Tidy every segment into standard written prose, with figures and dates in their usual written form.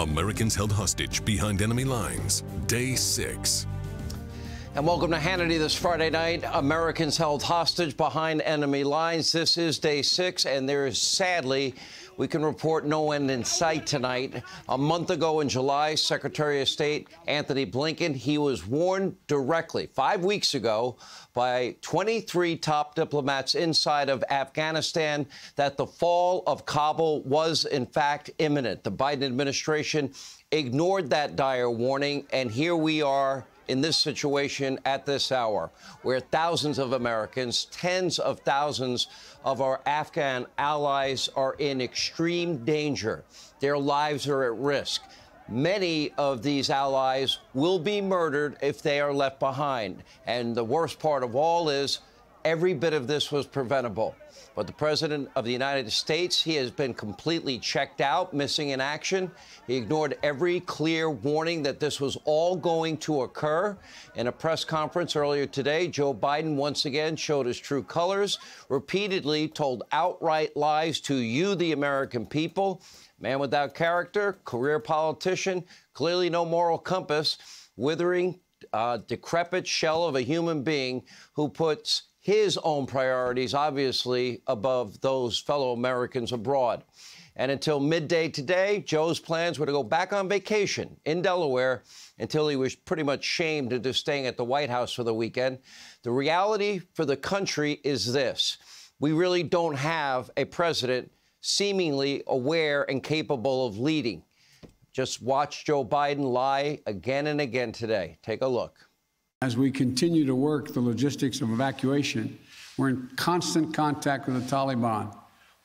Americans held hostage behind enemy lines, Day 6. And welcome to Hannity this Friday night. Americans held hostage behind enemy lines. This is Day 6, and there is, sadly, we can report no end in sight tonight. A month ago in July, Secretary of State Antony Blinken, he was warned directly 5 weeks ago by 23 top diplomats inside of Afghanistan that the fall of Kabul was, in fact, imminent. The Biden administration ignored that dire warning, and here we are in this situation at this hour, where thousands of Americans, tens of thousands of our Afghan allies are in extreme danger. Their lives are at risk. Many of these allies will be murdered if they are left behind. And the worst part of all is every bit of this was preventable. But the President of the United States, he has been completely checked out, missing in action. He ignored every clear warning that this was all going to occur. In a press conference earlier today, Joe Biden once again showed his true colors, repeatedly told outright lies to you, the American people. Man without character, career politician, clearly no moral compass, withering, decrepit shell of a human being who puts his own priorities, obviously, above those fellow Americans abroad. And until midday today, Joe's plans were to go back on vacation in Delaware until he was pretty much shamed into staying at the White House for the weekend. The reality for the country is this: we really don't have a president seemingly aware and capable of leading. Just watch Joe Biden lie again and again today. Take a look. As we continue to work the logistics of evacuation, we're in constant contact with the Taliban,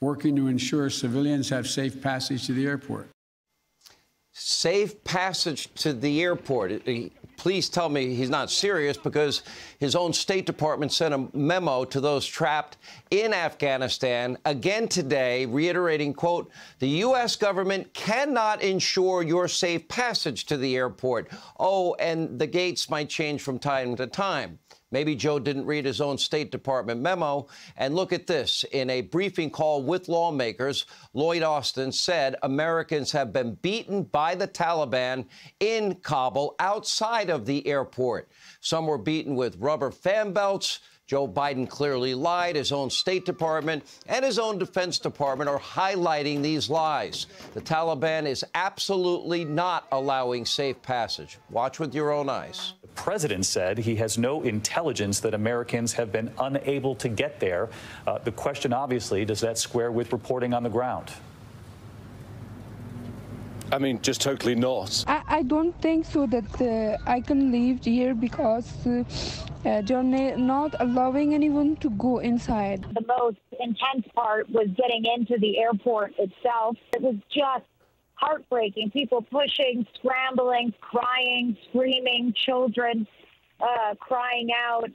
working to ensure civilians have safe passage to the airport. Safe passage to the airport. Please tell me he's not serious, because his own State Department sent a memo to those trapped in Afghanistan again today, reiterating, quote, the U.S. government cannot ensure your safe passage to the airport. Oh, and the gates might change from time to time. Maybe Joe didn't read his own State Department memo. And look at this. In a briefing call with lawmakers, Lloyd Austin said Americans have been beaten by the Taliban in Kabul outside of the airport. Some were beaten with rubber fan belts. Joe Biden clearly lied. His own State Department and his own Defense Department are highlighting these lies. The Taliban is absolutely not allowing safe passage. Watch with your own eyes. The president said he has no intelligence that Americans have been unable to get there. The question, obviously, does that square with reporting on the ground? I mean, just totally not. I don't think so that I can leave here, because they're not allowing anyone to go inside. The most intense part was getting into the airport itself. It was just heartbreaking. People pushing, scrambling, crying, screaming, children crying out.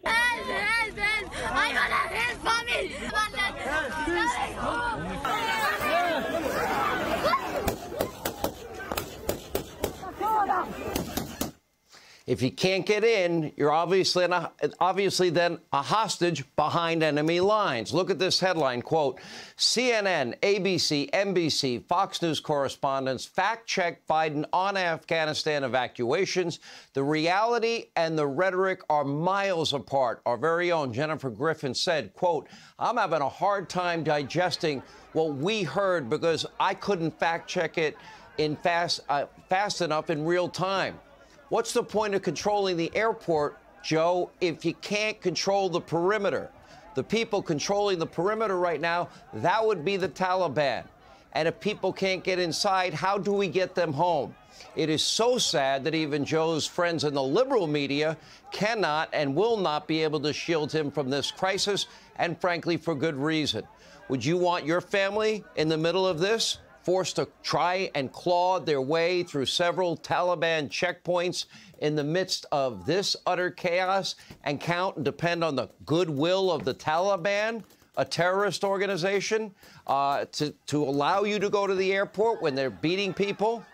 If you can't get in, you're obviously then a hostage behind enemy lines. Look at this headline, quote, CNN, ABC, NBC, Fox News correspondents fact-check Biden on Afghanistan evacuations. The reality and the rhetoric are miles apart. Our very own Jennifer Griffin said, quote, I'm having a hard time digesting what we heard because I couldn't fact-check it in fast enough in real time. What's the point of controlling the airport, Joe, if you can't control the perimeter? The people controlling the perimeter right now, that would be the Taliban. And if people can't get inside, how do we get them home? It is so sad that even Joe's friends in the liberal media cannot and will not be able to shield him from this crisis, and frankly, for good reason. Would you want your family in the middle of this, forced to try and claw their way through several Taliban checkpoints in the midst of this utter chaos, and count and depend on the goodwill of the Taliban, a terrorist organization, to allow you to go to the airport when they're beating people?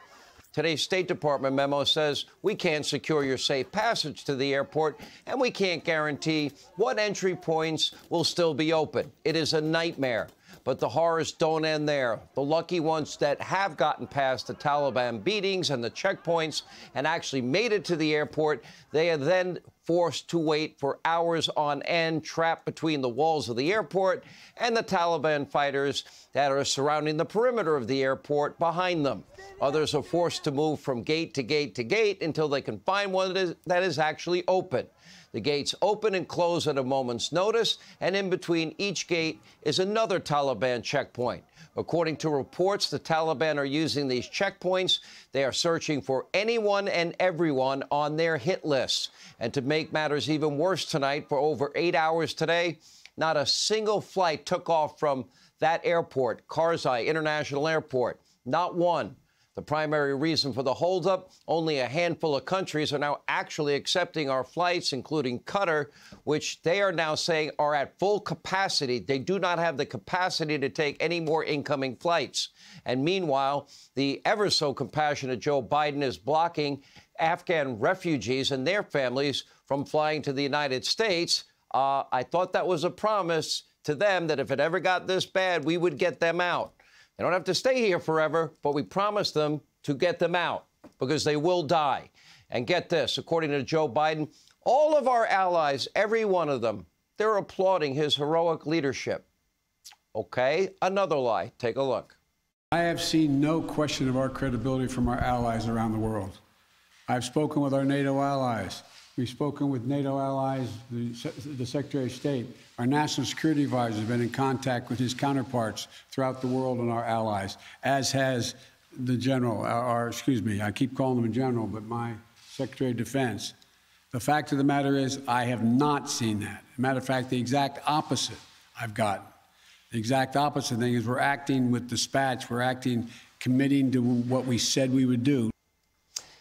Today's State Department memo says we can't secure your safe passage to the airport, and we can't guarantee what entry points will still be open. It is a nightmare. But the horrors don't end there. The lucky ones that have gotten past the Taliban beatings and the checkpoints and actually made it to the airport, they are then forced to wait for hours on end, trapped between the walls of the airport and the Taliban fighters that are surrounding the perimeter of the airport behind them. Others are forced to move from gate to gate to gate until they can find one that is actually open. The gates open and close at a moment's notice, and in between each gate is another Taliban checkpoint. According to reports, the Taliban are using these checkpoints. They are searching for anyone and everyone on their hit lists. And to make matters even worse tonight, for over 8 hours today, not a single flight took off from that airport, Karzai International Airport. Not one. The primary reason for the holdup, only a handful of countries are now actually accepting our flights, including Qatar, which they are now saying are at full capacity. They do not have the capacity to take any more incoming flights. And meanwhile, the ever so compassionate Joe Biden is blocking Afghan refugees and their families from flying to the United States. I thought that was a promise to them that if it ever got this bad, we would get them out. They don't have to stay here forever, but we promised them to get them out because they will die. And get this, according to Joe Biden, all of our allies, every one of them, they're applauding his heroic leadership. Okay, another lie. Take a look. I have seen no question of our credibility from our allies around the world. I've spoken with our NATO allies. We've spoken with NATO allies, the Secretary of State. Our national security advisor has been in contact with his counterparts throughout the world and our allies, as has the general, I keep calling him a general, but my Secretary of Defense. The fact of the matter is, I have not seen that. As a matter of fact, the exact opposite I've gotten. The exact opposite thing is we're acting with dispatch. We're acting, committing to what we said we would do.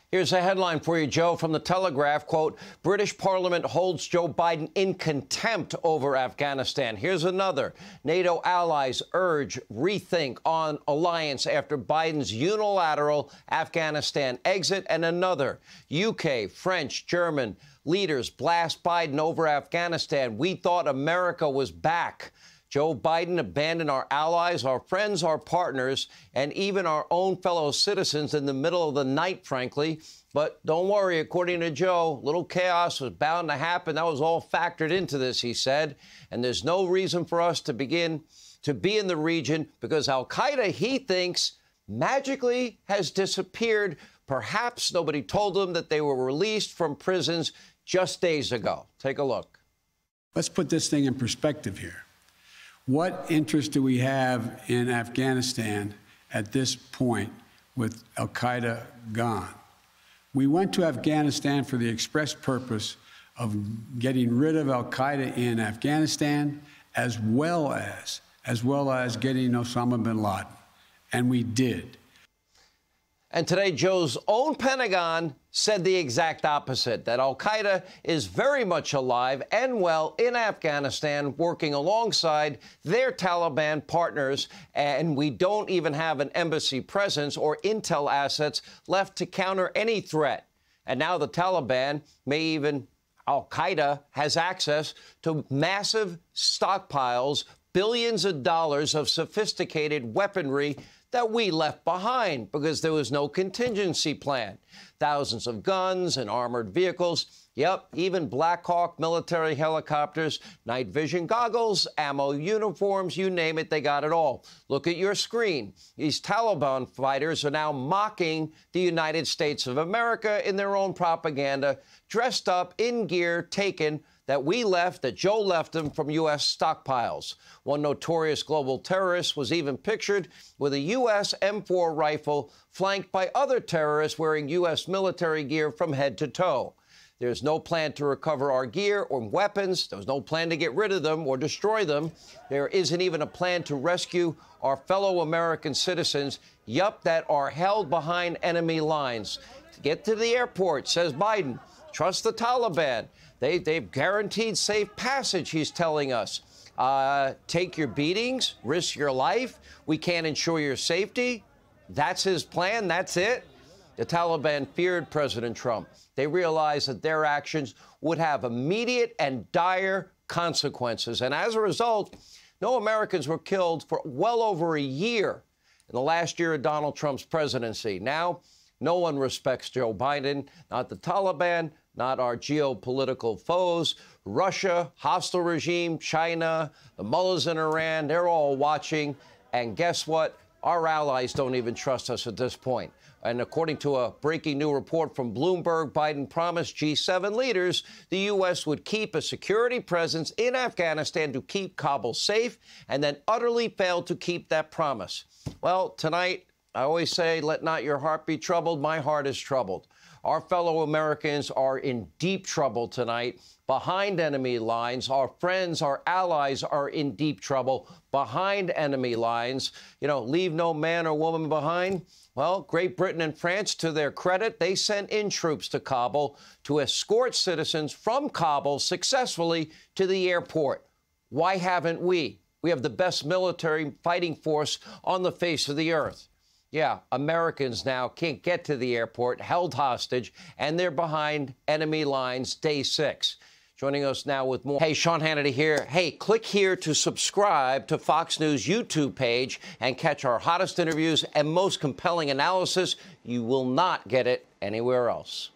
Here's a headline for you, Joe, from the Telegraph. Quote, British Parliament holds Joe Biden in contempt over Afghanistan. Here's another. NATO allies urge rethink on alliance after Biden's unilateral Afghanistan exit. And another. UK, French, German leaders blast Biden over Afghanistan. We thought America was back. Joe Biden abandoned our allies, our friends, our partners, and even our own fellow citizens in the middle of the night, frankly. But don't worry, according to Joe, little chaos was bound to happen. That was all factored into this, he said. And there's no reason for us to begin to be in the region because al-Qaeda, he thinks, magically has disappeared. Perhaps nobody told them that they were released from prisons just days ago. Take a look. Let's put this thing in perspective here. What interest do we have in Afghanistan at this point with al-Qaeda gone? We went to Afghanistan for the express purpose of getting rid of al-Qaeda in Afghanistan, as well as getting Osama bin Laden. And we did. And today, Joe's own Pentagon said the exact opposite, that al-Qaeda is very much alive and well in Afghanistan, working alongside their Taliban partners, and we don't even have an embassy presence or intel assets left to counter any threat. And now the Taliban, al-Qaeda has access to massive stockpiles, billions of dollars of sophisticated weaponry that we left behind because there was no contingency plan. Thousands of guns and armored vehicles. Yep, even Black Hawk military helicopters, night vision goggles, ammo uniforms, you name it, they got it all. Look at your screen. These Taliban fighters are now mocking the United States of America in their own propaganda, dressed up in gear taken that we left, that Joe left them from U.S. stockpiles. One notorious global terrorist was even pictured with a U.S. M4 rifle flanked by other terrorists wearing U.S. military gear from head to toe. There's no plan to recover our gear or weapons. There's no plan to get rid of them or destroy them. There isn't even a plan to rescue our fellow American citizens, that are held behind enemy lines. To get to the airport, says Biden, trust the Taliban. They've guaranteed safe passage, he's telling us. Take your beatings, risk your life. We can't ensure your safety. That's his plan. That's it. The Taliban feared President Trump. They realized that their actions would have immediate and dire consequences. And as a result, No Americans were killed for well over a year in the last year of Donald Trump's presidency. Now, no one respects Joe Biden, not the Taliban, not our geopolitical foes. Russia, hostile regime, China, the mullahs in Iran, they're all watching. And guess what? Our allies don't even trust us at this point. And according to a breaking new report from Bloomberg, Biden promised G7 leaders the U.S. would keep a security presence in Afghanistan to keep Kabul safe, and then utterly failed to keep that promise. Well, tonight, I always say, let not your heart be troubled. My heart is troubled. Our fellow Americans are in deep trouble tonight, behind enemy lines. Our friends, our allies are in deep trouble behind enemy lines. You know, leave no man or woman behind. Well, Great Britain and France, to their credit, they sent in troops to Kabul to escort citizens from Kabul successfully to the airport. Why haven't we? We have the best military fighting force on the face of the earth. Yeah, Americans now can't get to the airport, held hostage, and they're behind enemy lines day 6. Joining us now with more. Hey, Sean Hannity here. Hey, click here to subscribe to Fox News YouTube page and catch our hottest interviews and most compelling analysis. You will not get it anywhere else.